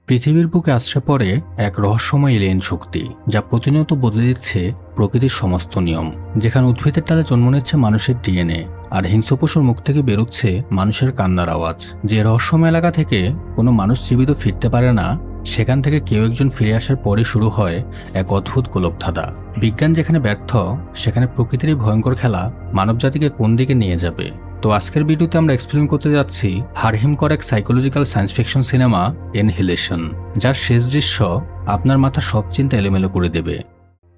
পৃথিবীর বুকে আছড়ে পড়ে এক রহস্যময় এলিয়েন শক্তি, যা প্রতিনিয়ত বদলে দিচ্ছে প্রকৃতির সমস্ত নিয়ম। যেখানে উদ্ভিদের ডালে জন্ম নিচ্ছে মানুষের ডিএনএ, আর হিংস্র পশুর মুখ থেকে বেরোচ্ছে মানুষের কান্নার আওয়াজ। যে রহস্যময় এলাকা থেকে কোনো মানুষ জীবিত ফিরতে পারে না, সেখান থেকে কেউ একজন ফিরে আসার পরে শুরু হয় এক অদ্ভুত গোলকধাঁধা। বিজ্ঞান যেখানে ব্যর্থ, সেখানে প্রকৃতির এই ভয়ঙ্কর খেলা মানবজাতিকে কোন দিকে নিয়ে যাবে। তো আজকের ভিডিওতে আমরা এক্সপ্লেন করতে যাচ্ছি হাড়হিমকর এক সাইকোলজিক্যাল সায়েন্স ফিকশন সিনেমা এনহিলেশন, যার শেষ দৃশ্য আপনার মাথা সব চিন্তা এলোমেলো করে দেবে।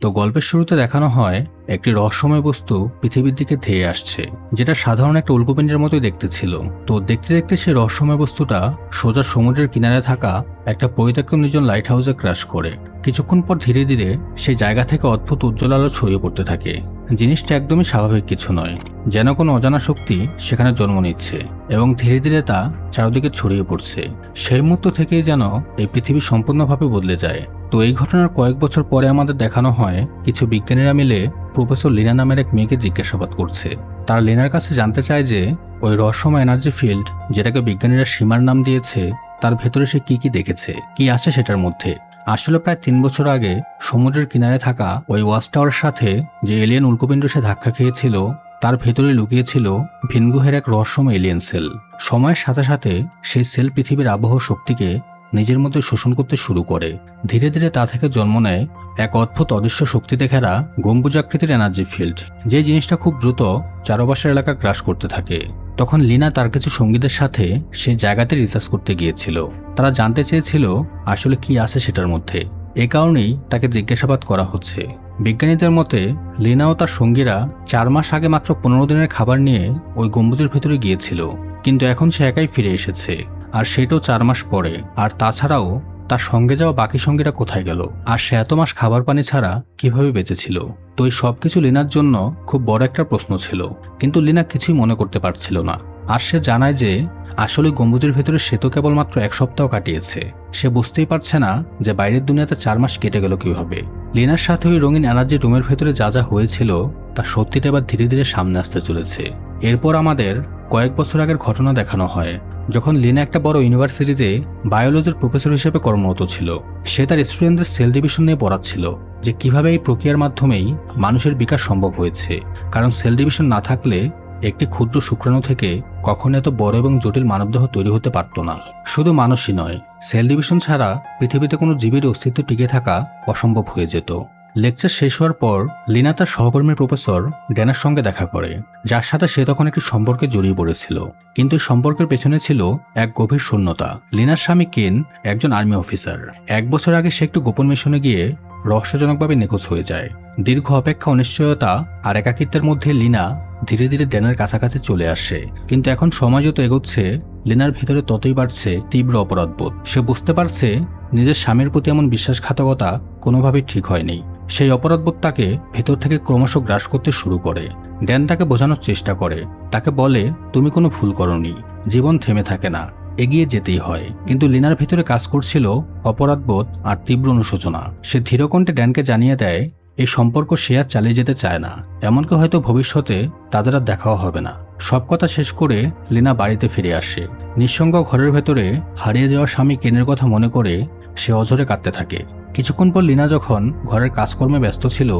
তো গল্পের শুরুতে দেখানো হয় একটি রহস্যময় বস্তু পৃথিবীর দিকে ধেয়ে আসছে, যেটা সাধারণ একটা উল্কাপিণ্ডের মতোই দেখতে ছিল। তো দেখতে দেখতে সেই রহস্যময় বস্তুটা সোজা সমুদ্রের কিনারে থাকা একটা পরিত্যক্ত নির্জন লাইট হাউসে ক্র্যাশ করে। কিছুক্ষণ পর ধীরে ধীরে সেই জায়গা থেকে অদ্ভুত উজ্জ্বল আলো ছড়িয়ে পড়তে থাকে। জিনিসটা একদমই স্বাভাবিক কিছু নয়, যেন কোনো অজানা শক্তি সেখানে জন্ম নিচ্ছে এবং ধীরে ধীরে তা চারদিকে ছড়িয়ে পড়ছে। সেই মুহূর্ত থেকেই যেন এই পৃথিবী সম্পূর্ণভাবে বদলে যায়। তো এই ঘটনার কয়েক বছর পরে আমাদের দেখানো হয় কিছু বিজ্ঞানীরা মিলে প্রফেসর লিনা নামের এক মেয়েকে জিজ্ঞাসাবাদ করছে। তারা লিনার কাছে জানতে চায় যে ওই রহস্যময় এনার্জি ফিল্ড, যেটাকে বিজ্ঞানীরা সীমার নাম দিয়েছে, তার ভেতরে সে কি কি দেখেছে, কি আছে সেটার মধ্যে। আসলে প্রায় 3 বছর আগে সমুদ্রের কিনারে থাকা ওই ওয়াচ টাওয়ারের সাথে যে এলিয়েন উল্কাপিণ্ড সে ধাক্কা খেয়েছিল, তার ভেতরে লুকিয়েছিল ভিনগ্রহের এক রহস্যময় এলিয়েন সেল। সময়ের সাথে সাথে সেই সেল পৃথিবীর আবহাওয়া শক্তিকে নিজের মধ্যে শোষণ করতে শুরু করে। ধীরে ধীরে তা থেকে জন্ম নেয় এক অদ্ভুত অদৃশ্য শক্তিতে ঘেরা গম্বুজাকৃতির এনার্জি ফিল্ড, যে জিনিসটা খুব দ্রুত চারপাশের এলাকা গ্রাস করতে থাকে। তখন লিনা তার কিছু সঙ্গীদের সাথে সেই জায়গাতে রিসার্চ করতে গিয়েছিল। তারা জানতে চেয়েছিল আসলে কি আছে সেটার মধ্যে। এ কারণেই তাকে জিজ্ঞাসাবাদ করা হচ্ছে। বিজ্ঞানীদের মতে লিনা ও তার সঙ্গীরা 4 মাস আগে মাত্র 15 দিনের খাবার নিয়ে ওই গম্বুজের ভেতরে গিয়েছিল, কিন্তু এখন সে একাই ফিরে এসেছে, আর সেটাও 4 মাস পরে। আর তাছাড়াও তার সঙ্গে যাওয়া বাকি সঙ্গীরা কোথায় গেল, আর সে এত মাস খাবার পানি ছাড়া কিভাবে বেঁচেছিল। তো এই সবকিছু লিনার জন্য খুব বড় একটা প্রশ্ন ছিল, কিন্তু লিনা কিছুই মনে করতে পারছিল না। আর সে জানায় যে আসলে গম্বুজের ভেতরে সে তো কেবলমাত্র 1 সপ্তাহ কাটিয়েছে। সে বুঝতেই পারছে না যে বাইরের দুনিয়াতে 4 মাস কেটে গেল কিভাবে। লিনার সাথে ওই রঙিন এনার্জি রুমের ভেতরে যা যা হয়েছিল তার সত্যিটা এবার ধীরে ধীরে সামনে আসতে চলেছে। এরপর আমাদের কয়েক বছর আগের ঘটনা দেখানো হয়, যখন লিনা একটা বড় ইউনিভার্সিটিতে বায়োলজির প্রফেসর হিসেবে কর্মরত ছিল। সে তার স্টুডেন্টদের সেল ডিভিশন নিয়ে পড়াচ্ছিল, যে কিভাবে এই প্রক্রিয়ার মাধ্যমেই মানুষের বিকাশ সম্ভব হয়েছে। কারণ সেল ডিভিশন না থাকলে একটি ক্ষুদ্র শুক্রাণু থেকে কখনো এত বড় এবং জটিল মানবদেহ তৈরি হতে পারত না। শুধু মানুষই নয়, সেল ডিভিশন ছাড়া পৃথিবীতে কোনো জীবের অস্তিত্ব টিকে থাকা অসম্ভব হয়ে যেত। লেকচার শেষ হওয়ার পর লিনা তার সহকর্মী প্রফেসর ড্যানের সঙ্গে দেখা করে, যার সাথে সে তখন একটি সম্পর্কে জড়িয়ে পড়েছিল। কিন্তু এই সম্পর্কের পেছনে ছিল এক গভীর শূন্যতা। লিনার স্বামী কেন একজন আর্মি অফিসার। 1 বছর আগে সে একটু গোপন মিশনে গিয়ে রহস্যজনকভাবে নিখোঁজ হয়ে যায়। দীর্ঘ অপেক্ষা, অনিশ্চয়তা আর একাকিত্বের মধ্যে লিনা ধীরে ধীরে ড্যানের কাছাকাছি চলে আসে। কিন্তু এখন সময় যত এগোচ্ছে, লিনার ভিতরে ততই বাড়ছে তীব্র অপরাধবোধ। সে বুঝতে পারছে নিজের স্বামীর প্রতি এমন বিশ্বাসঘাতকতা কোনোভাবেই ঠিক হয়নি। সেই অপরাধবোধ তাকে ভেতর থেকে ক্রমশ গ্রাস করতে শুরু করে। ড্যান তাকে বোঝানোর চেষ্টা করে, তাকে বলে তুমি কোনো ভুল করনি, জীবন থেমে থাকে না, এগিয়ে যেতেই হয়। কিন্তু লিনার ভিতরে কাজ করছিল অপরাধবোধ আর তীব্র অনুশোচনা। সে ধীরকণ্ঠে ড্যানকে জানিয়ে দেয় এই সম্পর্ক সে আর চালিয়ে যেতে চায় না, এমনকি হয়তো ভবিষ্যতে তাদের আর দেখাও হবে না। সব কথা শেষ করে লিনা বাড়িতে ফিরে আসে। নিঃসঙ্গ ঘরের ভেতরে হারিয়ে যাওয়া স্বামী কেনের কথা মনে করে সে অঝরে কাঁদতে থাকে। কিছুক্ষণ পর লিনা যখন ঘরের কাজকর্মে ব্যস্ত ছিল,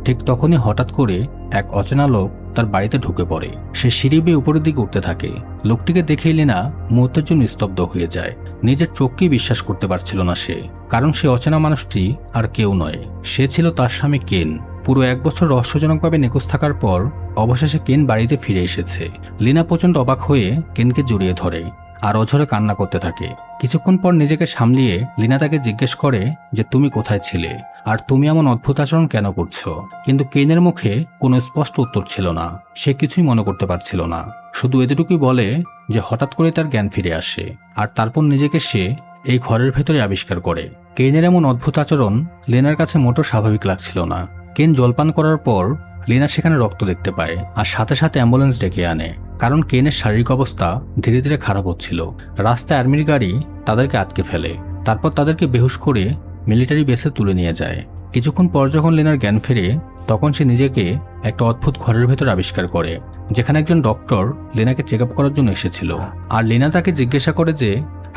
ঠিক তখনই হঠাৎ করে এক অচেনা লোক তার বাড়িতে ঢুকে পড়ে। সে সিঁড়ি বেয়ে উপরের দিকে উঠতে থাকে। লোকটিকে দেখেই লিনা মুহূর্তের জন্য স্তব্ধ হয়ে যায়। নিজের চোখকেই বিশ্বাস করতে পারছিল না সে, কারণ সে অচেনা মানুষটি আর কেউ নয়, সে ছিল তার স্বামী কেন। পুরো 1 বছর রহস্যজনকভাবে নিখোঁজ থাকার পর অবশেষে কেন বাড়িতে ফিরে এসেছে। লিনা প্রচণ্ড অবাক হয়ে কেনকে জড়িয়ে ধরে আর অঝরে কান্না করতে থাকে। কিছুক্ষণ পর নিজেকে সামলিয়ে লিনা তাকে জিজ্ঞেস করে যে তুমি কোথায় ছিলে, আর তুমি এমন অদ্ভুত আচরণ কেন করছো। কিন্তু কেনের মুখে কোনো স্পষ্ট উত্তর ছিল না। সে কিছুই মনে করতে পারছিল না, শুধু এতটুকুই বলে যে হঠাৎ করে তার জ্ঞান ফিরে আসে, আর তারপর নিজেকে সে এই ঘরের ভেতরে আবিষ্কার করে। কেনের এমন অদ্ভুত আচরণ লিনার কাছে মোটো স্বাভাবিক লাগছিল না। কেন জলপান করার পর লিনা সেখানে রক্ত দেখতে পায়, আর সাথে সাথে অ্যাম্বুলেন্স ডেকে আনে, কারণ কেনের শারীরিক অবস্থা ধীরে ধীরে খারাপ হচ্ছিল। রাস্তায় আর্মির গাড়ি তাদেরকে আটকে ফেলে, তারপর তাদেরকে বেহুশ করে মিলিটারি বেসে তুলে নিয়ে যায়। কিছুক্ষণ পর যখন লিনার জ্ঞান ফেরে, তখন সে নিজেকে একটা অদ্ভুত ঘরের ভেতর আবিষ্কার করে, যেখানে একজন ডক্টর লিনাকে চেক আপ করার জন্য এসেছিল। আর লিনা তাকে জিজ্ঞাসা করে যে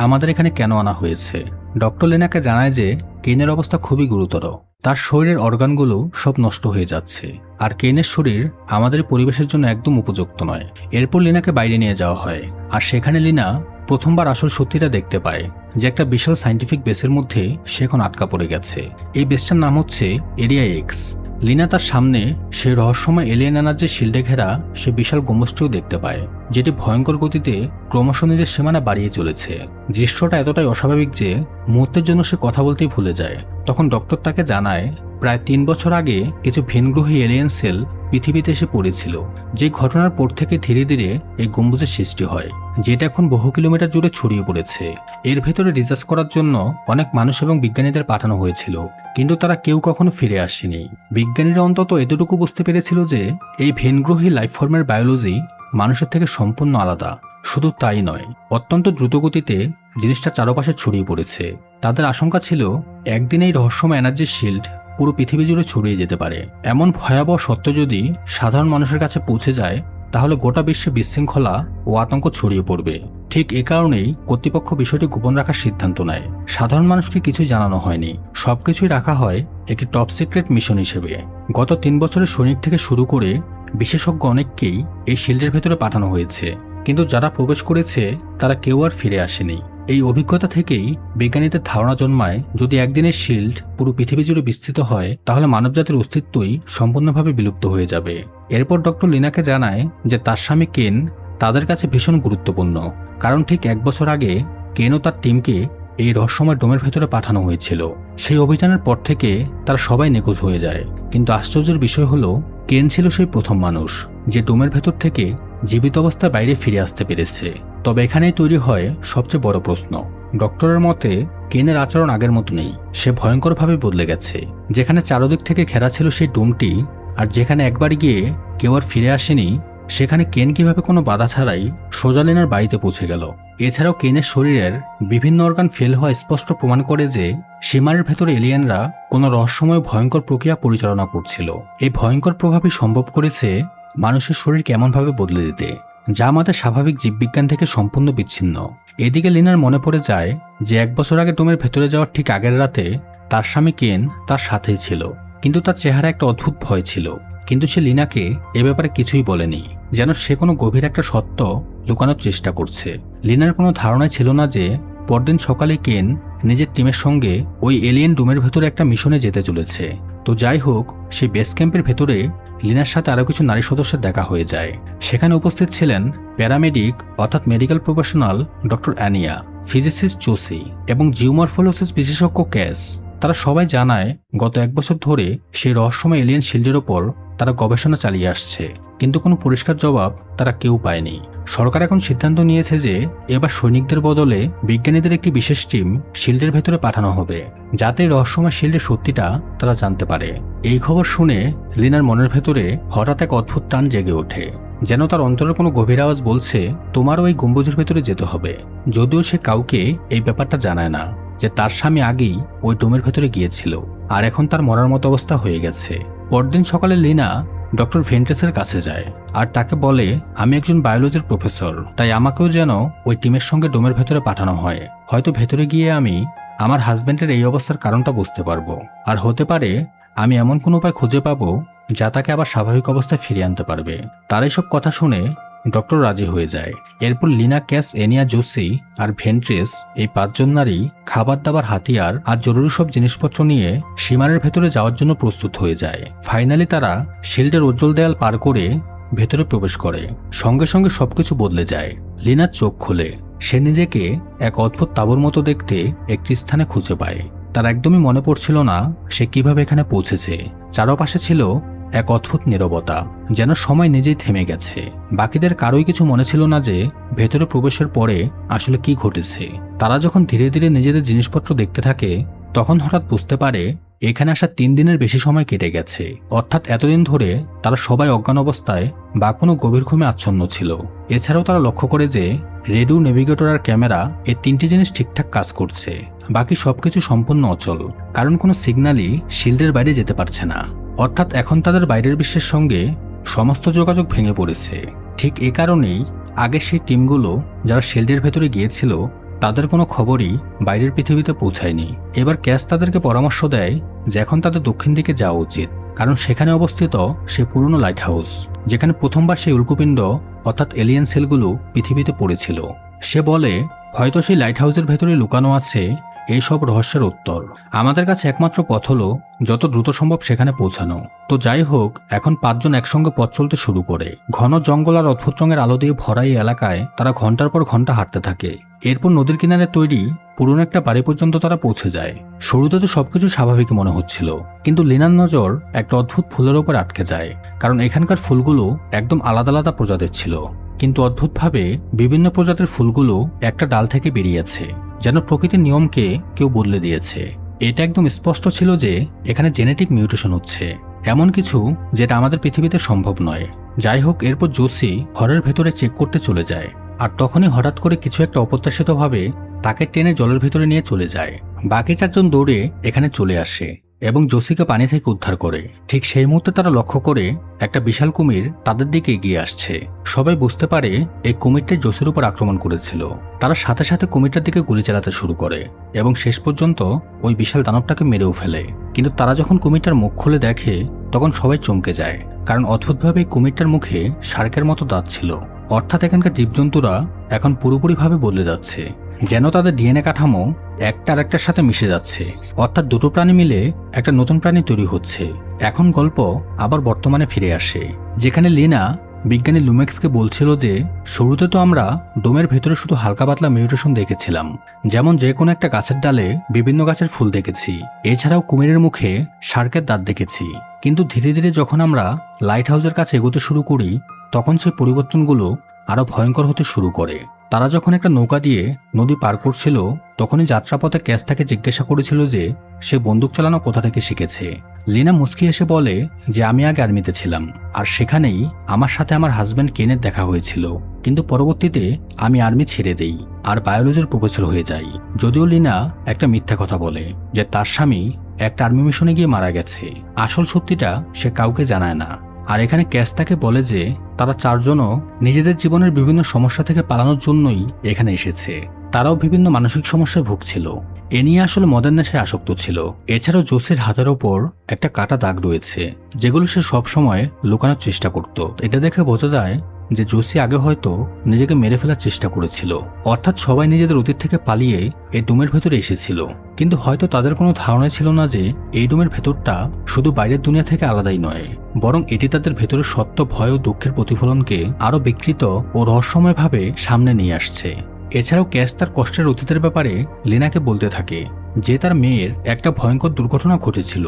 আমাদের এখানে কেন আনা হয়েছে। ডক্টর লিনাকে জানায় যে কেনের অবস্থা খুবই গুরুতর। তার শরীরের অর্গানগুলো সব নষ্ট হয়ে যাচ্ছে, আর কেনের শরীর আমাদের পরিবেশের জন্য একদম উপযুক্ত নয়। এরপর লিনাকে বাইরে নিয়ে যাওয়া হয়, আর সেখানে লিনা প্রথমবার আসল সত্যিটা দেখতে পায় যে একটা বিশাল সায়েন্টিফিক বেসের মধ্যে সে এখন আটকা পড়ে গেছে। এই বেসটার নাম হচ্ছে এরিয়া এক্স। লিনা তার সামনে সেই রহস্যময় এলিয়েন এনার্জির শিল্ডে ঘেরা সে বিশাল গম্বুজটিও দেখতে পায়, যেটি ভয়ঙ্কর গতিতে ক্রমশ নিজের সীমানা বাড়িয়ে চলেছে। দৃশ্যটা এতটাই অস্বাভাবিক যে মুহূর্তের জন্য সে কথা বলতেই ভুলে যায়। তখন ডক্টর তাকে জানায় প্রায় 3 বছর আগে কিছু ভিনগ্রহী এলিয়েন সেল পৃথিবীতে এসে পড়েছিল, যে ঘটনার পর থেকে ধীরে ধীরে এই গম্বুজের সৃষ্টি হয়, যেটা এখন বহু কিলোমিটার জুড়ে ছড়িয়ে পড়েছে। এর ভেতরে রিসার্চ করার জন্য অনেক মানুষ এবং বিজ্ঞানীদের পাঠানো হয়েছিল, কিন্তু তারা কেউ কখনো ফিরে আসেনি। বিজ্ঞানীরা অন্তত এতটুকু বুঝতে পেরেছিল যে এই ভিনগ্রহী লাইফফর্মের বায়োলজি মানুষের থেকে সম্পূর্ণ আলাদা। শুধু তাই নয়, অত্যন্ত দ্রুতগতিতে জিনিসটা চারপাশে ছড়িয়ে পড়েছে। তাদের আশঙ্কা ছিল একদিন এই রহস্যময় এনার্জির শিল্ড পুরো পৃথিবী জুড়ে ছড়িয়ে যেতে পারে। এমন ভয়াবহ সত্য যদি সাধারণ মানুষের কাছে পৌঁছে যায়, তাহলে গোটা বিশ্বে বিশৃঙ্খলা ও আতঙ্ক ছড়িয়ে পড়বে। ঠিক এ কারণেই কর্তৃপক্ষ বিষয়টি গোপন রাখার সিদ্ধান্ত নেয়। সাধারণ মানুষকে কিছুই জানানো হয়নি, সবকিছুই রাখা হয় একটি টপ সিক্রেট মিশন হিসেবে। গত 3 বছরের সৈনিক থেকে শুরু করে বিশেষজ্ঞ অনেককেই এই শিল্ডের ভেতরে পাঠানো হয়েছে, কিন্তু যারা প্রবেশ করেছে তারা কেউ আর ফিরে আসেনি। এই অভিজ্ঞতা থেকেই বিজ্ঞানীদের ধারণা জন্মায়, যদি একদিনের শিল্ড পুরো পৃথিবী জুড়ে বিস্তৃত হয়, তাহলে মানবজাতির অস্তিত্বই সম্পূর্ণভাবে বিলুপ্ত হয়ে যাবে। এরপর ডক্টর লিনাকে জানায় যে তার স্বামী কেন তাদের কাছে ভীষণ গুরুত্বপূর্ণ, কারণ ঠিক 1 বছর আগে কেন ও তার টিমকে এই রহস্যময় ডোমের ভেতরে পাঠানো হয়েছিল। সেই অভিযানের পর থেকে তারা সবাই নিখোঁজ হয়ে যায়, কিন্তু আশ্চর্যের বিষয় হলো কেন ছিল সেই প্রথম মানুষ যে ডোমের ভেতর থেকে জীবিত অবস্থায় বাইরে ফিরে আসতে পেরেছে। তবে এখানেই তৈরি হয় সবচেয়ে বড় প্রশ্ন। ডক্টরের মতে কেনের আচরণ আগের মতো নেই, সে ভয়ঙ্করভাবে বদলে গেছে। যেখানে চারদিক থেকে ঘেরা ছিল সেই ডোমটি, আর যেখানে একবার গিয়ে কেউ আর ফিরে আসেনি, সেখানে কেন কিভাবে কোনো বাধা ছাড়াই সোজা লিনার বাড়িতে পৌঁছে গেল। এছাড়াও কেনের শরীরের বিভিন্ন অর্গান ফেল হওয়া স্পষ্ট প্রমাণ করে যে সীমারের ভেতরে এলিয়েনরা কোনো রহস্যময় ভয়ঙ্কর প্রক্রিয়া পরিচালনা করছিল। এই ভয়ঙ্কর প্রভাবই সম্ভব করেছে মানুষের শরীর কেমনভাবে বদলে দিতে, যা আমাদের স্বাভাবিক জীববিজ্ঞান থেকে সম্পূর্ণ বিচ্ছিন্ন। এদিকে লিনার মনে পড়ে যায় যে 1 বছর আগে ডোমের ভেতরে যাওয়ার ঠিক আগের রাতে তার স্বামী কেন তার সাথেই ছিল, কিন্তু তার চেহারা একটা অদ্ভুত ভয় ছিল। কিন্তু সে লিনাকে এ ব্যাপারে কিছুই বলেনি, যেন সে কোনো গভীর একটা সত্য লুকানোর চেষ্টা করছে। লিনার কোনো ধারণাই ছিল না যে পরদিন সকালে কেন নিজের টিমের সঙ্গে ওই এলিয়েন ডোমের ভেতরে একটা মিশনে যেতে চলেছে। তো যাই হোক, সেই বেস ক্যাম্পের ভেতরে লিনার সাথে আরও কিছু নারী সদস্যের দেখা হয়ে যায়। সেখানে উপস্থিত ছিলেন প্যারামেডিক অর্থাৎ মেডিকেল প্রফেশনাল ডক্টর অ্যানিয়া, ফিজিসিস্ট জোসি এবং জিওমরফোলোসিস বিশেষজ্ঞ ক্যাস। তারা সবাই জানায় গত 1 বছর ধরে সেই রহস্যময় এলিয়েন শিল্ডের ওপর তারা গবেষণা চালিয়ে আসছে, কিন্তু কোনো পরিষ্কার জবাব তারা কেউ পায়নি। সরকার এখন সিদ্ধান্ত নিয়েছে যে এবার সৈনিকদের বদলে বিজ্ঞানীদের একটি বিশেষ টিম শিল্ডের ভেতরে পাঠানো হবে, যাতে রহস্যময় শিল্ডের সত্যিটা তারা জানতে পারে। এই খবর শুনে লিনার মনের ভেতরে হঠাৎ এক অদ্ভুত টান জেগে ওঠে, যেন তার অন্তরের কোনো গভীর আওয়াজ বলছে তোমারও এই গম্বুজের ভেতরে যেতে হবে। যদিও সে কাউকে এই ব্যাপারটা জানায় না যে তার স্বামী আগেই ওই ডোমের ভেতরে গিয়েছিল, আর এখন তার মরার মতো অবস্থা হয়ে গেছে। পরদিন সকালে লিনা ডক্টর ভেন্ট্রেসের কাছে যায় আর তাকে বলে, আমি একজন বায়োলজির প্রফেসর, তাই আমাকেও যেন ওই টিমের সঙ্গে ডোমের ভেতরে পাঠানো হয়। হয়তো ভেতরে গিয়ে আমি আমার হাজব্যান্ডের এই অবস্থার কারণটা বুঝতে পারবো, আর হতে পারে আমি এমন কোনো উপায় খুঁজে পাবো যা তাকে আবার স্বাভাবিক অবস্থায় ফিরিয়ে আনতে পারবে। তার এইসব কথা শুনে ডক্টর রাজি হয়ে যায়। এরপর লিনা, ক্যাস, এনিয়া, জোসি আর ভেন্ট্রেস এই 5 জন নারী খাবার দাবার, হাতিয়ার আর জরুরি সব জিনিসপত্র নিয়ে সীমারের ভেতরে যাওয়ার জন্য প্রস্তুত হয়ে যায়। ফাইনালি তারা শিল্ডের উজ্জ্বল দেয়াল পার করে ভেতরে প্রবেশ করে। সঙ্গে সঙ্গে সবকিছু বদলে যায়। লিনার চোখ খোলে, সে নিজেকে এক অদ্ভুত তাঁবুর মতো দেখতে একটি স্থানে খুঁজে পায়। তার একদমই মনে পড়ছিল না সে কিভাবে এখানে পৌঁছেছে। চারপাশে ছিল এক অদ্ভুত নীরবতা, যেন সময় নিজেই থেমে গেছে। বাকিদের কারোই কিছু মনে ছিল না যে ভেতরে প্রবেশের পরে আসলে কি ঘটেছে। তারা যখন ধীরে ধীরে নিজেদের জিনিসপত্র দেখতে থাকে, তখন হঠাৎ বুঝতে পারে এখানে আসা 3 দিনের বেশি সময় কেটে গেছে। অর্থাৎ এতদিন ধরে তারা সবাই অজ্ঞান অবস্থায় বা কোনো গভীর ঘুমে আচ্ছন্ন ছিল। এছাড়াও তারা লক্ষ্য করে যে রেডিও, নেভিগেটর আর ক্যামেরা এই 3টি জিনিস ঠিকঠাক কাজ করছে, বাকি সবকিছু সম্পূর্ণ অচল, কারণ কোনো সিগন্যালই শিল্ডের বাইরে যেতে পারছে না। অর্থাৎ এখন তাদের বাইরের বিশ্বের সঙ্গে সমস্ত যোগাযোগ ভেঙে পড়েছে। ঠিক এ কারণেই আগের সেই টিমগুলো যারা শিল্ডের ভেতরে গিয়েছিল তাদের কোনো খবরই বাইরের পৃথিবীতে পৌঁছায়নি। এবার ক্যাস তাদেরকে পরামর্শ দেয় যে এখন তাদের দক্ষিণ দিকে যাওয়া উচিত, কারণ সেখানে অবস্থিত সে পুরনো লাইট হাউস, যেখানে প্রথমবার সেই উল্কুপিণ্ড অর্থাৎ এলিয়েন সেলগুলো পৃথিবীতে পড়েছিল। সে বলে হয়তো সেই লাইট হাউসের ভেতরে লুকানো আছে এই সব রহস্যের উত্তর। আমাদের কাছে একমাত্র পথ হলো যত দ্রুত সম্ভব সেখানে পৌঁছানো। তো যাই হোক, এখন 5 জন একসঙ্গে পথ চলতে শুরু করে। ঘন জঙ্গল আর অদ্ভুত রঙের আলো দিয়ে ভরা এই এলাকায় তারা ঘন্টার পর ঘন্টা হাঁটতে থাকে। এরপর নদীর কিনারে তৈরি পুরনো একটা বাড়ি পর্যন্ত তারা পৌঁছে যায়। শুরুতে তো সবকিছু স্বাভাবিক মনে হচ্ছিল, কিন্তু লিনার নজর একটা অদ্ভুত ফুলের উপর আটকে যায়, কারণ এখানকার ফুলগুলো একদম আলাদা আলাদা প্রজাতির ছিল। কিন্তু অদ্ভুতভাবে বিভিন্ন প্রজাতির ফুলগুলো একটা ডাল থেকে বেরিয়েছে, যেন প্রকৃতির নিয়মকে কেউ বদলে দিয়েছে। এটা একদম স্পষ্ট ছিল যে এখানে জেনেটিক মিউটেশন হচ্ছে, এমন কিছু যেটা আমাদের পৃথিবীতে সম্ভব নয়। যাই হোক, এরপর জোসি ঘরের ভেতরে চেক করতে চলে যায়, আর তখনই হঠাৎ করে কিছু একটা অপ্রত্যাশিতভাবে তাকে টেনে জলের ভিতরে নিয়ে চলে যায়। বাকি 4 জন দৌড়ে এখানে চলে আসে এবং জোসিকে পানি থেকে উদ্ধার করে। ঠিক সেই মুহূর্তে তারা লক্ষ্য করে একটা বিশাল কুমির তাদের দিকে এগিয়ে আসছে। সবাই বুঝতে পারে এই কুমিরটা জোসির উপর আক্রমণ করেছিল। তারা সাথে সাথে কুমিরটার দিকে গুলি চালাতে শুরু করে এবং শেষ পর্যন্ত ওই বিশাল দানবটাকে মেরেও ফেলে। কিন্তু তারা যখন কুমিরটার মুখ খুলে দেখে তখন সবাই চমকে যায়, কারণ অদ্ভুতভাবে কুমিরটার মুখে শার্কের মতো দাঁত ছিল। অর্থাৎ এখানকার জীবজন্তুরা এখন পুরোপুরিভাবে বদলে যাচ্ছে, যেন তাদের ডিএনএ কাঠামো একটা আরেকটার সাথে মিশে যাচ্ছে। অর্থাৎ দুটো প্রাণী মিলে একটা নতুন প্রাণী তৈরি হচ্ছে। এখন গল্প আবার বর্তমানে ফিরে আসে, যেখানে লিনা বিজ্ঞানী লুমেক্সকে বলছিল যে শুরুতে তো আমরা ডোমের ভেতরে শুধু হালকা পাতলা মিউটেশন দেখেছিলাম, যেমন যে কোনো একটা গাছের ডালে বিভিন্ন গাছের ফুল দেখেছি, এছাড়াও কুমিরের মুখে শার্কের দাঁত দেখেছি। কিন্তু ধীরে ধীরে যখন আমরা লাইট হাউসের কাছে এগোতে শুরু করি তখন সেই পরিবর্তনগুলো আরো ভয়ঙ্কর হতে শুরু করে। তারা যখন একটা নৌকা দিয়ে নদী পার করছিল তখনই যাত্রাপথে ক্যাস তাকে জিজ্ঞাসা করেছিল যে সে বন্দুক চালানো কোথা থেকে শিখেছে। লিনা মুস্কি এসে বলে যে আমি আগে আর্মিতে ছিলাম, আর সেখানেই আমার সাথে আমার হাজব্যান্ড কেনের দেখা হয়েছিল, কিন্তু পরবর্তীতে আমি আর্মি ছেড়ে দেই আর বায়োলজির প্রফেসর হয়ে যাই। যদিও লিনা একটা মিথ্যা কথা বলে যে তার স্বামী একটা আর্মি মিশনে গিয়ে মারা গেছে, আসল সত্যিটা সে কাউকে জানায় না। আর এখানে ক্যাস তাকে বলে যে তারা 4 জনও নিজেদের জীবনের বিভিন্ন সমস্যা থেকে পালানোর জন্যই এখানে এসেছে। তারাও বিভিন্ন মানসিক সমস্যায় ভুগছিল, এ নিয়ে আসলে মদের নেশায় আসক্ত ছিল। এছাড়াও জোসের হাতের ওপর একটা কাটা দাগ রয়েছে, যেগুলো সে সবসময় লুকানোর চেষ্টা করত। এটা দেখে বোঝা যায় যে জোসি আগে হয়তো নিজেকে মেরে ফেলার চেষ্টা করেছিল। অর্থাৎ সবাই নিজেদের অতীত থেকে পালিয়ে এই ডোমের ভেতরে এসেছিল, কিন্তু হয়তো তাদের কোনো ধারণা ছিল না যে এই ডোমের ভেতরটা শুধু বাইরের দুনিয়া থেকে আলাদাই নয়, বরং এটি তাদের ভেতরের সত্য, ভয় ও দুঃখের প্রতিফলনকে আরো বিকৃত ও রহস্যময়ভাবে সামনে নিয়ে আসছে। এছাড়াও ক্যাস তার কষ্টের অতীতের ব্যাপারে লিনাকে বলতে থাকে যে তার মেয়ের একটা ভয়ঙ্কর দুর্ঘটনা ঘটেছিল,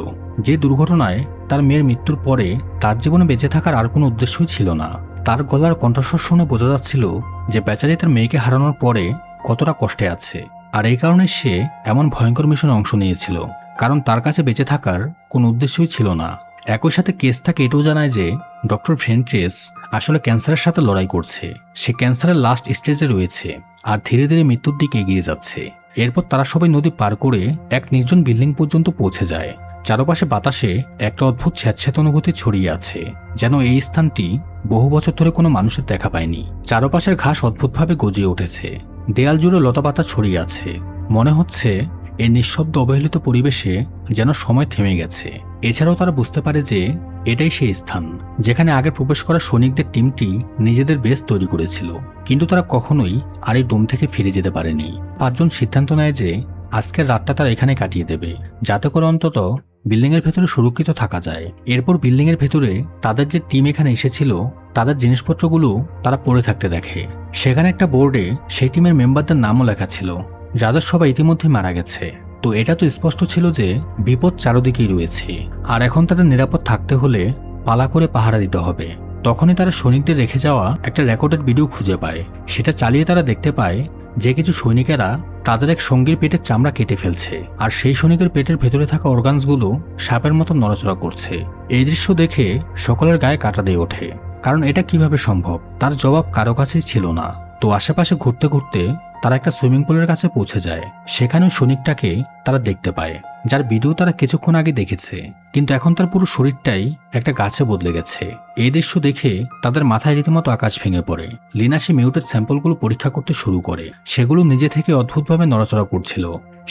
যে দুর্ঘটনায় তার মেয়ের মৃত্যুর পরে তার জীবনে বেঁচে থাকার আর কোনো উদ্দেশ্যই ছিল না। তার গলার কণ্ঠস্বর শুনে বোঝা যাচ্ছিল যে বেচারি তার মেয়েকে হারানোর পরে কতটা কষ্টে আছে, আর এই কারণে সে এমন ভয়ঙ্কর মিশনে অংশ নিয়েছিল, কারণ তার কাছে বেঁচে থাকার কোনো উদ্দেশ্যই ছিল না। একই সাথে কেস তাকে এটাও জানায় যে ডক্টর ভেন্ট্রেস আসলে ক্যান্সারের সাথে লড়াই করছে, সে ক্যান্সারের লাস্ট স্টেজে রয়েছে আর ধীরে ধীরে মৃত্যুর দিকে এগিয়ে যাচ্ছে। এরপর তারা সবাই নদী পার করে এক নির্জন বিল্ডিং পর্যন্ত পৌঁছে যায়। চারপাশে বাতাসে একটা অদ্ভুত স্যাঁতস্যাঁত অনুভূতি ছড়িয়ে আছে, যেন এই স্থানটি বহু বছর ধরে কোনো মানুষের দেখা পায়নি। চারপাশের ঘাস অদ্ভুতভাবে গজিয়ে উঠেছে, দেয়াল জুড়ে লতাপাতা ছড়িয়ে আছে। মনে হচ্ছে এই নিঃশব্দ অবহেলিত পরিবেশে যেন সময় থেমে গেছে। এছাড়াও তারা বুঝতে পারে যে এটাই সেই স্থান যেখানে আগে প্রবেশ করা সৈনিকদের টিমটি নিজেদের বেস তৈরি করেছিল, কিন্তু তারা কখনোই আর এই ডোম থেকে ফিরে যেতে পারেনি। 5 জন সিদ্ধান্ত নেয় যে আজকের রাতটা তারা এখানে কাটিয়ে দেবে, যাতে করে অন্তত বিল্ডিং এর ভেতরে সুরক্ষিত থাকা যায়। এরপর বিল্ডিং এর ভেতরে তাদের যে টিম এখানে এসেছিল তাদের জিনিসপত্রগুলো তারা পড়ে থাকতে দেখে। সেখানে একটা বোর্ডে সেই টিমের মেম্বারদের নামও লেখা ছিল, যাদের সবাই ইতিমধ্যে মারা গেছে। তো এটা তো স্পষ্ট ছিল যে বিপদ চারদিকেই রয়েছে, আর এখন তাদের নিরাপদ থাকতে হলে পালা করে পাহারা দিতে হবে। তখনই তারা সৈনিকদের রেখে যাওয়া একটা রেকর্ডেড ভিডিও খুঁজে পায়। সেটা চালিয়ে তারা দেখতে পায় যে কিছু সৈনিকেরা তাদের এক সঙ্গীর পেটের চামড়া কেটে ফেলছে, আর সেই সৈনিকের পেটের ভেতরে থাকা অর্গানসগুলো সাপের মতো নড়াচড়া করছে। এই দৃশ্য দেখে সকলের গায়ে কাঁটা দিয়ে ওঠে, কারণ এটা কিভাবে সম্ভব তার জবাব কারো কাছেই ছিল না। তো আশেপাশে ঘুরতে ঘুরতে তারা একটা সুইমিং পুলের কাছে পৌঁছে যায়। সেখানেও সৈনিকটাকে তারা দেখতে পায়, যার ভিডিও তারা কিছুক্ষণ আগে দেখেছে, কিন্তু এখন তার পুরো শরীরটাই একটা গাছে বদলে গেছে। এই দৃশ্য দেখে তাদের মাথায় রীতিমতো আকাশ ভেঙে পড়ে। লিনা সে মিউটেড স্যাম্পলগুলো পরীক্ষা করতে শুরু করে। সেগুলো নিজে থেকে অদ্ভুতভাবে নড়াচড়া করছিল।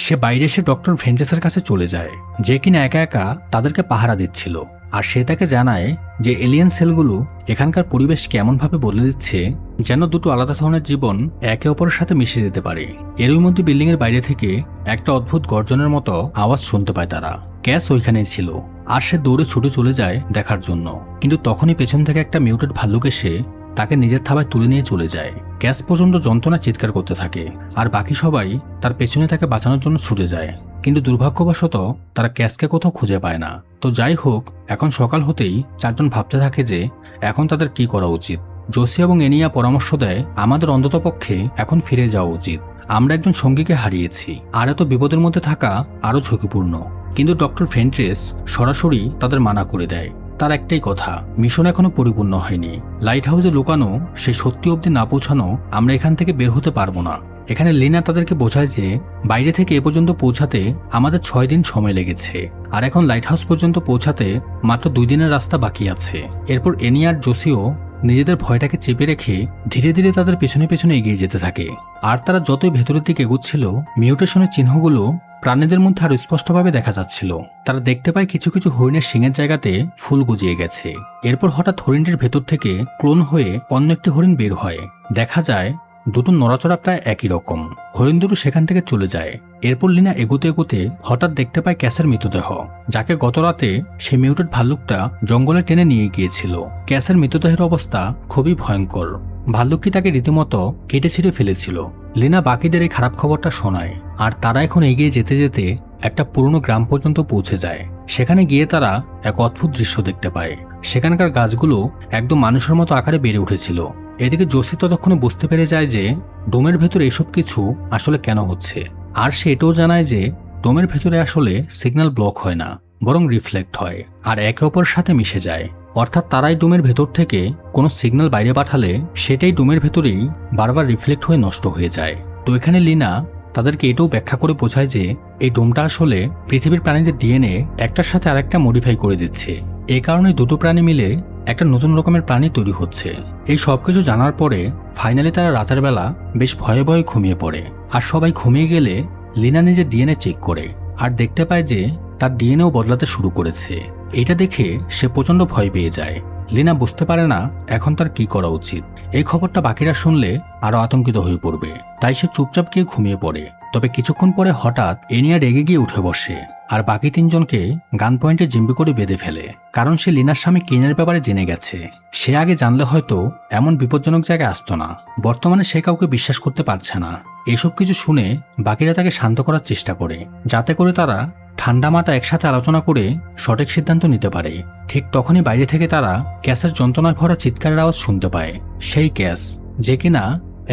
সে বাইরে এসে ডক্টর ভেন্টেসের কাছে চলে যায়, যে কিনা একা একা তাদেরকে পাহারা দিচ্ছিল। আর সে তাকে জানায় যে এলিয়েন সেলগুলো এখানকার পরিবেশ কেমনভাবে বদলে দিচ্ছে যেন দুটো আলাদা ধরনের জীবন একে অপরের সাথে মিশে যেতে পারে। এরই মধ্যে বিল্ডিং এর বাইরে থেকে একটা অদ্ভুত গর্জনের মতো আওয়াজ শুনতে পায় তারা। ক্যাস ওইখানেই ছিল, আর সে দৌড়ে ছুটে চলে যায় দেখার জন্য। কিন্তু তখনই পেছন থেকে একটা মিউটেড ভাল্লুক এসে তাকে নিজের থাবায় তুলে নিয়ে চলে যায়। ক্যাস প্রচণ্ড যন্ত্রণা চিৎকার করতে থাকে, আর বাকি সবাই তার পেছনে তাকে বাঁচানোর জন্য ছুটে যায়। কিন্তু দুর্ভাগ্যবশত তারা ক্যাসকে কোথাও খুঁজে পায় না। তো যাই হোক, এখন সকাল হতেই চারজন ভাবতে থাকে যে এখন তাদের কি করা উচিত। জোসি এবং এনিয়া পরামর্শ দেয় আমাদের অন্ততপক্ষে এখন ফিরে যাওয়া উচিত। আমরা একজন সঙ্গীকে হারিয়েছি, আর এত বিপদের মধ্যে থাকা আরও ঝুঁকিপূর্ণ। কিন্তু ডক্টর ফেন্ট্রেস সরাসরি তাদের মানা করে দেয়। তার একটাই কথা, মিশন এখনো পরিপূর্ণ হয়নি। লাইট হাউসে লুকানো সে সত্যি অবধি না পৌঁছানো আমরা এখান থেকে বের হতে পারবো না। এখানে লিনা তাদেরকে বোঝায় যে বাইরে থেকে এ পর্যন্ত পৌঁছাতে আমাদের 6 দিন সময় লেগেছে, আর এখন লাইট হাউস পর্যন্ত পৌঁছাতে মাত্র 2 দিনের রাস্তা বাকি আছে। এরপর এনিয়া আর জোসিও নিজেদের ভয়টাকে চেপে রেখে ধীরে ধীরে তাদের পেছনে পেছনে এগিয়ে যেতে থাকে। আর তারা যতই ভেতরের দিকে এগোচ্ছিল, মিউটেশনের চিহ্নগুলো প্রাণীদের মধ্যে আরো স্পষ্টভাবে দেখা যাচ্ছিল। তারা দেখতে পায় কিছু কিছু হরিণের শিঙের জায়গাতে ফুল গজিয়ে গেছে। এরপর হঠাৎ হরিণটির ভেতর থেকে ক্লোন হয়ে অন্য একটি হরিণ বের হয়। দেখা যায় দুটো নড়াচড়া প্রায় একই রকম। হরিণ দুটো সেখান থেকে চলে যায়। এরপর লিনা এগোতে এগোতে হঠাৎ দেখতে পায় ক্যাসের মৃতদেহ, যাকে গত রাতে সে মিউটেড ভাল্লুকটা জঙ্গলে টেনে নিয়ে গিয়েছিল। ক্যাসের মৃতদেহের অবস্থা খুবই ভয়ঙ্কর। ভাল্লুকটি তাকে রীতিমতো কেটে ছিঁড়ে ফেলেছিল। লিনা বাকিদের এই খারাপ খবরটা শোনায়, আর তারা এখন এগিয়ে যেতে যেতে একটা পুরনো গ্রাম পর্যন্ত পৌঁছে যায়। সেখানে গিয়ে তারা এক অদ্ভুত দৃশ্য দেখতে পায়। সেখানকার গাছগুলো একদম মানুষের মতো আকারে বেড়ে উঠেছিল। এদিকে জোসি ততক্ষণে বুঝতে পেরে যায় যে ডোমের ভেতরে এসব কিছু আসলে কেন হচ্ছে। আর সে এটাও জানায় যে ডোমের ভেতরে আসলে সিগন্যাল ব্লক হয় না, বরং রিফ্লেক্ট হয় আর একে অপরের সাথে মিশে যায়। অর্থাৎ তারাই ডোমের ভেতর থেকে কোনো সিগন্যাল বাইরে পাঠালে সেটাই ডোমের ভেতরেই বারবার রিফ্লেক্ট হয়ে নষ্ট হয়ে যায়। তো এখানে লিনা তাদেরকে এটাও ব্যাখ্যা করে বোঝায় যে এই ডোমটা আসলে পৃথিবীর প্রাণীদের ডিএনএ একটার সাথে আরেকটা মডিফাই করে দিচ্ছে। এই কারণে দুটো প্রাণী মিলে একটা নতুন রকমের প্রাণী তৈরি হচ্ছে। এই সবকিছু জানার পরে ফাইনালি তারা রাতের বেলা বেশ ভয়ে ভয়ে ঘুমিয়ে পড়ে। আর সবাই ঘুমিয়ে গেলে লিনা নিজের ডিএনএ চেক করে আর দেখতে পায় যে তার ডিএনএও বদলাতে শুরু করেছে। এটা দেখে সে প্রচণ্ড ভয় পেয়ে যায়। লিনা বুঝতে পারে না এখন তার কি করা উচিত। এই খবরটা বাকিরা শুনলে আরো আতঙ্কিত হয়ে পড়বে, তাই সে চুপচাপ গিয়ে ঘুমিয়ে পড়ে। তবে কিছুক্ষণ পরে হঠাৎ এনিয়া রেগে গিয়ে উঠে বসে আর বাকি 3 জনকে গান পয়েন্টে জিম্বি করে বেঁধে ফেলে, কারণ সে লিনার স্বামী কেনের ব্যাপারে জেনে গেছে। সে আগে জানলে হয়তো এমন বিপজ্জনক জায়গায় আসতো না। বর্তমানে সে কাউকে বিশ্বাস করতে পারছে না। এসব কিছু শুনে বাকিরা তাকে শান্ত করার চেষ্টা করে, যাতে করে তারা ঠান্ডা মাথা একসাথে আলোচনা করে সঠিক সিদ্ধান্ত নিতে পারে। ঠিক তখনই বাইরে থেকে তারা ক্যাসের যন্ত্রণায় ভরা চিৎকারের আওয়াজ শুনতে পায়। সেই ক্যাস যে কিনা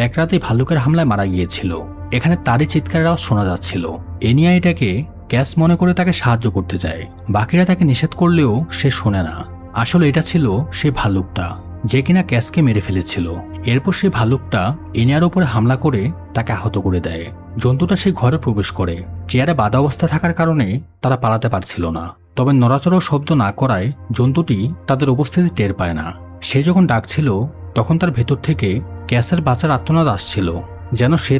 এক রাতে ভাল্লুকের হামলায় মারা গিয়েছিল, এখানে তারই চিৎকারের আওয়াজ শোনা যাচ্ছিল। এনিয়া এটাকে ক্যাস মনে করে তাকে সাহায্য করতে যায়। বাকিরা তাকে নিষেধ করলেও সে শোনে না। আসলে এটা ছিল সেই ভাল্লুকটা যে কিনা ক্যাসকে মেরে ফেলেছিল। এরপর সেই ভাল্লুকটা এনিয়ার উপরে হামলা করে তাকে আহত করে দেয়। জন্তুটা সেই ঘরে প্রবেশ করে। চেয়ারে বাঁধা অবস্থা থাকার কারণে তারা পালাতে পারছিল না। তবে নড়াচড়াও শব্দ না করায় জন্তুটি তাদের উপস্থিতি টের পায় না। সে যখন ডাকছিল তখন তার ভেতর থেকে ক্যাসের বাঁচার আর্তনাদ আসছিল, যেন সে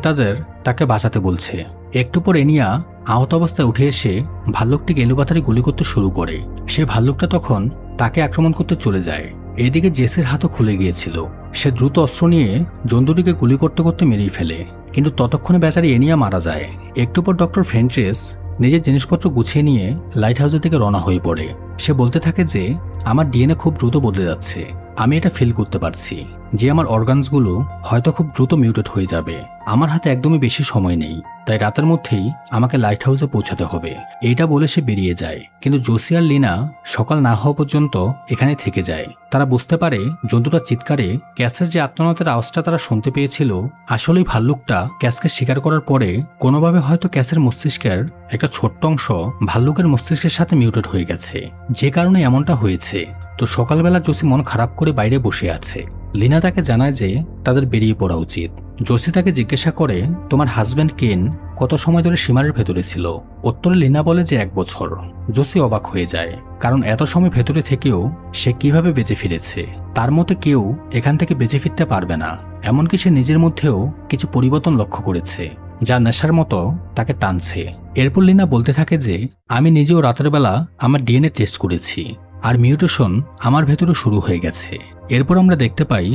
তাকে বাঁচাতে বলছে। একটু পর এনিয়া আহত অবস্থায় উঠে এসে ভাল্লুকটিকে এলোপাতাড়ি গুলি করতে শুরু করে। সে ভাল্লুকটা তখন তাকে আক্রমণ করতে চলে যায়। এদিকে জেসির হাতও খুলে গিয়েছিল। সে দ্রুত অস্ত্র নিয়ে জন্তুটিকে গুলি করতে করতে মেরেই ফেলে, কিন্তু ততক্ষণে বেচারি এনিয়া মারা যায়। একটু পর ডক্টর ফেন্ট্রেস নিজের জিনিসপত্র গুছিয়ে নিয়ে লাইট হাউসের দিকে রওনা হয়ে পড়ে। সে বলতে থাকে যে আমার ডিএনএ খুব দ্রুত বদলে যাচ্ছে। আমি এটা ফিল করতে পারছি যে আমার অর্গানসগুলো হয়তো খুব দ্রুত মিউটেট হয়ে যাবে। আমার হাতে একদমই বেশি সময় নেই, তাই রাতের মধ্যেই আমাকে লাইট হাউসে পৌঁছাতে হবে। এইটা বলে সে বেরিয়ে যায়। কিন্তু জোসি আর লিনা সকাল না হওয়া পর্যন্ত এখানে থেকে যায়। তারা বুঝতে পারে জন্তুটার চিৎকারে ক্যাসের যে আত্মনাথের আওয়াজটা তারা শুনতে পেয়েছিল, আসলেই ভাল্লুকটা ক্যাসকে শিকার করার পরে কোনোভাবে হয়তো ক্যাসের মস্তিষ্কের একটা ছোট্ট অংশ ভাল্লুকের মস্তিষ্কের সাথে মিউটেট হয়ে গেছে, যে কারণে এমনটা হয়েছে। তো সকালবেলা জোসি মন খারাপ করে বাইরে বসে আছে। লিনা তাকে জানায় যে তাদের বেরিয়ে পড়া উচিত। জোসি তাকে জিজ্ঞাসা করে, তোমার হাজব্যান্ড কেন কত সময় ধরে সীমারের ভেতরে ছিল? উত্তরে লিনা বলে যে 1 বছর। জোসি অবাক হয়ে যায়, কারণ এত সময় ভেতরে থেকেও সে কিভাবে বেঁচে ফিরেছে। তার মতে কেউ এখান থেকে বেঁচে ফিরতে পারবে না। এমনকি সে নিজের মধ্যেও কিছু পরিবর্তন লক্ষ্য করেছে, যা নেশার মতো তাকে টানছে। এরপর লিনা বলতে থাকে যে আমি নিজেও রাতের বেলা আমার ডিএনএ টেস্ট করেছি, আর মিউটেশন আমার ভেতরে শুরু হয়ে গেছে। এরপর আমরা দেখতে পাই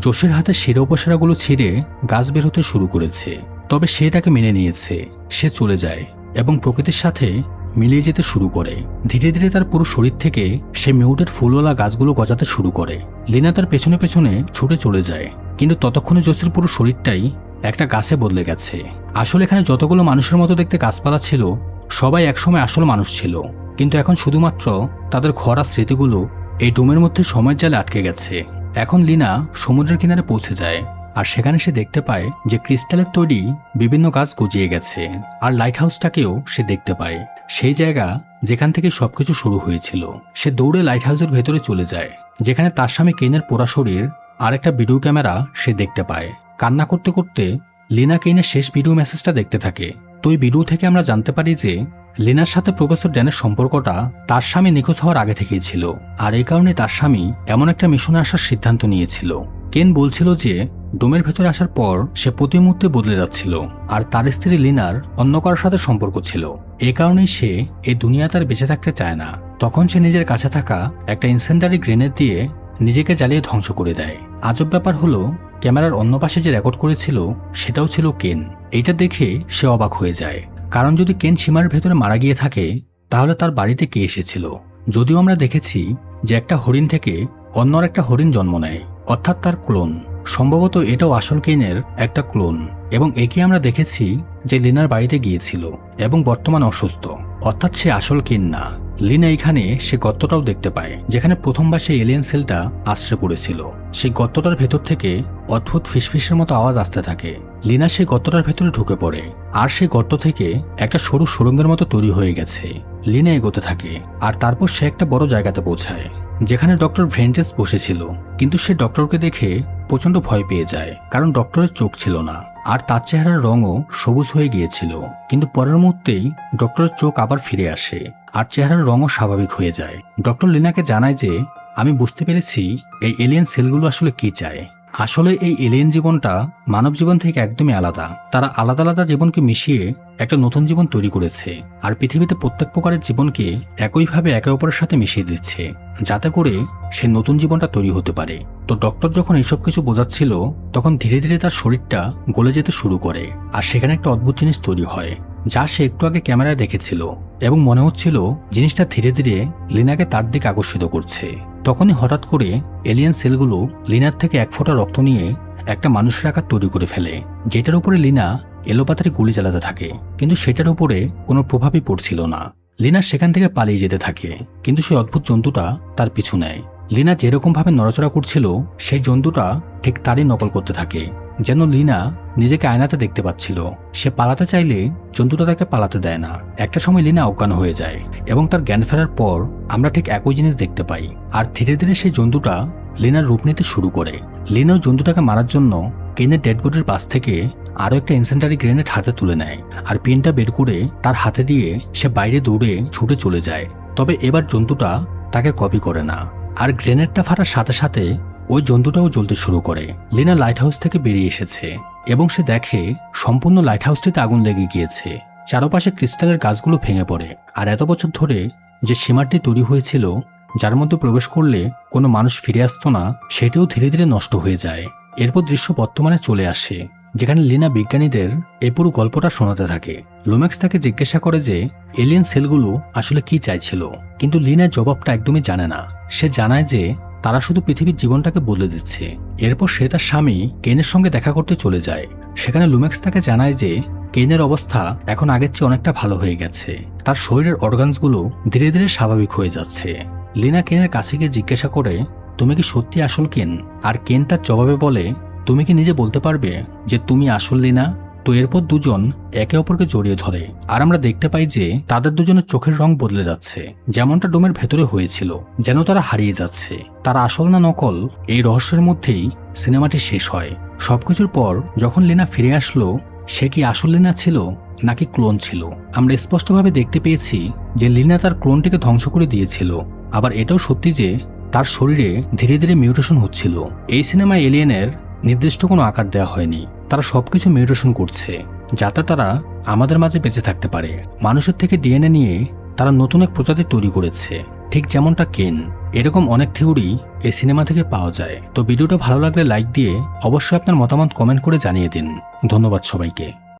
জোসের হাতে শিরা উপশিরাগুলো ছিঁড়ে গাছ বের হতে শুরু করেছে। তবে সে এটাকে মেনে নিয়েছে। সে চলে যায় এবং প্রকৃতির সাথে মিলিয়ে যেতে শুরু করে। ধীরে ধীরে তার পুরো শরীর থেকে সে মিউটের ফুলওয়ালা গাছগুলো গজাতে শুরু করে। লিনা তার পেছনে পেছনে ছুটে চলে যায়, কিন্তু ততক্ষণে জোসের পুরো শরীরটাই একটা গাছে বদলে গেছে। আসলে এখানে যতগুলো মানুষের মতো দেখতে গাছপালা ছিল, সবাই একসময় আসল মানুষ ছিল, কিন্তু এখন শুধুমাত্র তাদের খরা স্মৃতিগুলো এই ডোমের মধ্যে সময়ের জালে আটকে গেছে। এখন লিনা সমুদ্রের কিনারে পৌঁছে যায়, আর সেখানে সে দেখতে পায় যে ক্রিস্টালের তৈরি বিভিন্ন গাছ গজিয়ে গেছে। আর লাইট হাউসটাকেও সে দেখতে পায়, সেই জায়গা যেখান থেকে সবকিছু শুরু হয়েছিল। সে দৌড়ে লাইট হাউসের ভেতরে চলে যায়, যেখানে তার স্বামী কেনের পোড়া শরীর আর একটা ভিডিও ক্যামেরা সে দেখতে পায়। কান্না করতে করতে লিনা কেনের শেষ ভিডিও মেসেজটা দেখতে থাকে। তো এই ভিডিও থেকে আমরা জানতে পারি যে লিনার সাথে প্রফেসর ড্যানের সম্পর্কটা তার স্বামী নিখোঁজ হওয়ার আগে থেকেই ছিল, আর এই কারণে তার স্বামী এমন একটা মিশনে আসার সিদ্ধান্ত নিয়েছিল। কেন বলছিল যে ডোমের ভেতরে আসার পর সে প্রতি মুহূর্তে বদলে যাচ্ছিল, আর তার স্ত্রী লিনার অন্য কারোর সাথে সম্পর্ক ছিল। এই কারণেই সে এই দুনিয়া তার বেঁচে থাকতে চায় না। তখন সে নিজের কাছে থাকা একটা ইনসেন্ডারি গ্রেনেড দিয়ে নিজেকে জ্বালিয়ে ধ্বংস করে দেয়। আজব ব্যাপার হলো, ক্যামেরার অন্য পাশে যে রেকর্ড করেছিল সেটাও ছিল কেন। এইটা দেখে সে অবাক হয়ে যায়, কারণ যদি কেন সীমার ভেতরে মারা গিয়ে থাকে তাহলে তার বাড়িতে কে এসেছিল? যদিও আমরা দেখেছি যে একটা হরিণ থেকে অন্য একটা হরিণ জন্ম নেয়, অর্থাৎ তার ক্লোন। সম্ভবত এটাও আসল কেনের একটা ক্লোন, এবং একে আমরা দেখেছি যে লিনার বাড়িতে গিয়েছিল এবং বর্তমান অসুস্থ, অর্থাৎ সে আসল কেন না। লিনা এখানে সে গর্তটাও দেখতে পায়, যেখানে প্রথমবার সেই এলিয়েন সেলটা আশ্রয় পড়েছিল। সেই গর্তটার ভেতর থেকে অদ্ভুত ফিসফিসের মতো আওয়াজ আসতে থাকে। লিনা সেই গর্তটার ভেতরে ঢুকে পড়ে, আর সেই গর্ত থেকে একটা সরু সুড়ঙ্গের মতো তৈরি হয়ে গেছে। লিনা এগোতে থাকে, আর তারপর সে একটা বড় জায়গাতে পৌঁছায়, যেখানে ডক্টর ভেন্টেস বসেছিল। কিন্তু সে ডক্টরকে দেখে প্রচন্ড ভয় পেয়ে যায়, কারণ ডক্টরের চোখ ছিল না, আর তার চেহারার রঙও সবুজ হয়ে গিয়েছিল। কিন্তু পরের মুহূর্তেই ডক্টরের চোখ আবার ফিরে আসে, আর চেহারার রঙও স্বাভাবিক হয়ে যায়। ডক্টর লিনাকে জানায় যে আমি বুঝতে পেরেছি এই এলিয়েন সেলগুলো আসলে কি চায়। আসলে এই এলিয়েন জীবনটা মানব জীবন থেকে একদমই আলাদা। তারা আলাদা আলাদা জীবনকে মিশিয়ে একটা নতুন জীবন তৈরি করেছে, আর পৃথিবীতে প্রত্যেক প্রকারের জীবনকে একইভাবে একে অপরের সাথে মিশিয়ে দিচ্ছে, যাতে করে সেই নতুন জীবনটা তৈরি হতে পারে। তো ডক্টর যখন এইসব কিছু বোঝাচ্ছিল, তখন ধীরে ধীরে তার শরীরটা গলে যেতে শুরু করে, আর সেখানে একটা অদ্ভুত জিনিস তৈরি হয়, যা সে একটু আগে ক্যামেরায় দেখেছিল, এবং মনে হচ্ছিল জিনিসটা ধীরে ধীরে লিনাকে তার দিকে আকর্ষিত করছে। তখনই হঠাৎ করে এলিয়েন সেলগুলো লিনার থেকে 1 ফোঁটা রক্ত নিয়ে একটা মানুষের আকার তৈরি করে ফেলে, যেটার উপরে লিনা এলোপাতাড়ি গুলি চালাতে থাকে, কিন্তু সেটার উপরে কোনো প্রভাবই পড়ছিল না। লিনা সেখান থেকে পালিয়ে যেতে থাকে, কিন্তু সেই অদ্ভুত জন্তুটা তার পিছু নেয়। লিনা যেরকম ভাবে নড়াচড়া করছিল, সেই জন্তুটা ঠিক তারই নকল করতে থাকে, যেন লিনা নিজেকে আয়নাতে দেখতে পাচ্ছিল। সে পালাতে চাইলে জন্তুটা তাকে পালাতে দেয় না। একটা সময় লিনা অজ্ঞান হয়ে যায়, এবং তার জ্ঞান ফেরার পর আমরা ঠিক একই জিনিস দেখতে পাই, আর ধীরে ধীরে সেই জন্তুটা লিনার রূপ নিতে শুরু করে। লিনাও জন্তুটাকে মারার জন্য কেনের ডেড বডির পাশ থেকে আরও একটা ইনসেন্টারি গ্রেনেড হাতে তুলে নেয়, আর পিনটা বের করে তার হাতে দিয়ে সে বাইরে দৌড়ে ছুটে চলে যায়। তবে এবার জন্তুটা তাকে কপি করে না, আর গ্রেনেডটা ফাটার সাথে সাথে ওই জন্তুটাও জ্বলতে শুরু করে। লিনা লাইট হাউস থেকে বেরিয়ে এসেছে, এবং সে দেখে সম্পূর্ণ লাইট হাউসটিতে আগুন লেগে গিয়েছে। চারপাশে ক্রিস্টালের গাছগুলো ভেঙে পড়ে, আর এত বছর ধরে যে সীমাটি তৈরি হয়েছিল, যার মধ্যে প্রবেশ করলে কোনো মানুষ ফিরে আসতো না, সেটাও ধীরে ধীরে নষ্ট হয়ে যায়। এরপর দৃশ্য বর্তমানে চলে আসে, যেখানে লিনা বিজ্ঞানীদের এই পুরো গল্পটা শোনাতে থাকে। লুমেক্স তাকে জিজ্ঞাসা করে যে এলিয়েন সেলগুলো আসলে কি চাইছিল, কিন্তু লিনা জবাবটা একদমই জানে না। সে জানায় যে তারা শুধু পৃথিবীর জীবনটাকে বদলে দিচ্ছে। এরপর সে তার স্বামী কেনের সঙ্গে দেখা করতে চলে যায়। সেখানে লুমেক্স তাকে জানায় যে কেনের অবস্থা এখন আগের চেয়ে অনেকটা ভালো হয়ে গেছে, তার শরীরের অর্গানসগুলো ধীরে ধীরে স্বাভাবিক হয়ে যাচ্ছে। লিনা কেনের কাছে গিয়ে জিজ্ঞাসা করে, তুমি কি সত্যি আসল কেন? আর কেন তার জবাবে বলে, তুমি কি নিজে বলতে পারবে যে তুমি আসল লিনা? তো এরপর দুজন একে অপরকে জড়িয়ে ধরে আর আমরা দেখতে পাই যে তাদের দুজনের চোখের রং বদলে যাচ্ছে, যেমনটা ডোমের ভেতরে হয়েছিল, যেন তারা হারিয়ে যাচ্ছে। তারা আসল না নকল, এই রহস্যের মধ্যেই সিনেমাটি শেষ হয়। সবকিছুর পর যখন লিনা ফিরে আসলো, সে কি আসল লিনা ছিল নাকি ক্লোন ছিল? আমরা স্পষ্টভাবে দেখতে পেয়েছি যে লিনা তার ক্লোনটিকে ধ্বংস করে দিয়েছিল। আবার এটাও সত্যি যে তার শরীরে ধীরে ধীরে মিউটেশন হচ্ছিল। এই সিনেমায় এলিয়েনের নির্দিষ্ট কোনো আকার দেওয়া হয়নি, তারা সবকিছু মিউটেশন করছে যাতে তারা আমাদের মাঝে বেঁচে থাকতে পারে। মানুষের থেকে ডিএনএ নিয়ে তারা নতুন এক প্রজাতি তৈরি করেছে, ঠিক যেমনটা কেন। এরকম অনেক থিওরি এই সিনেমা থেকে পাওয়া যায়। তো ভিডিওটা ভালো লাগলে লাইক দিয়ে অবশ্যই আপনার মতামত কমেন্ট করে জানিয়ে দিন। ধন্যবাদ সবাইকে।